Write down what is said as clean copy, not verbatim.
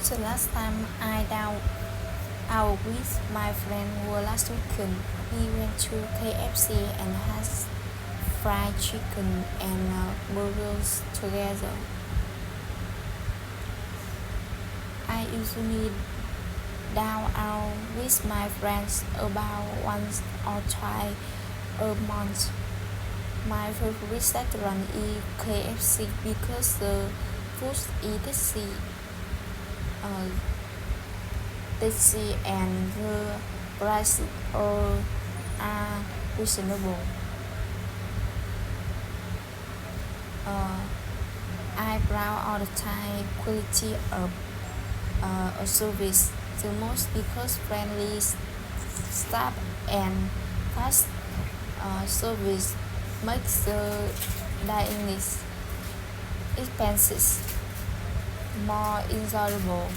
The last time I down out with my friend was last weekend. We went to KFC and had fried chicken and burgers together. I usually down out with my friends about once or twice a month. My favorite restaurant is KFC because the food is uh, tasty and the prices are reasonable. Uh, I browse all the time quality of a service the most because friendly staff and fast service makes the dining experiences more enjoyable.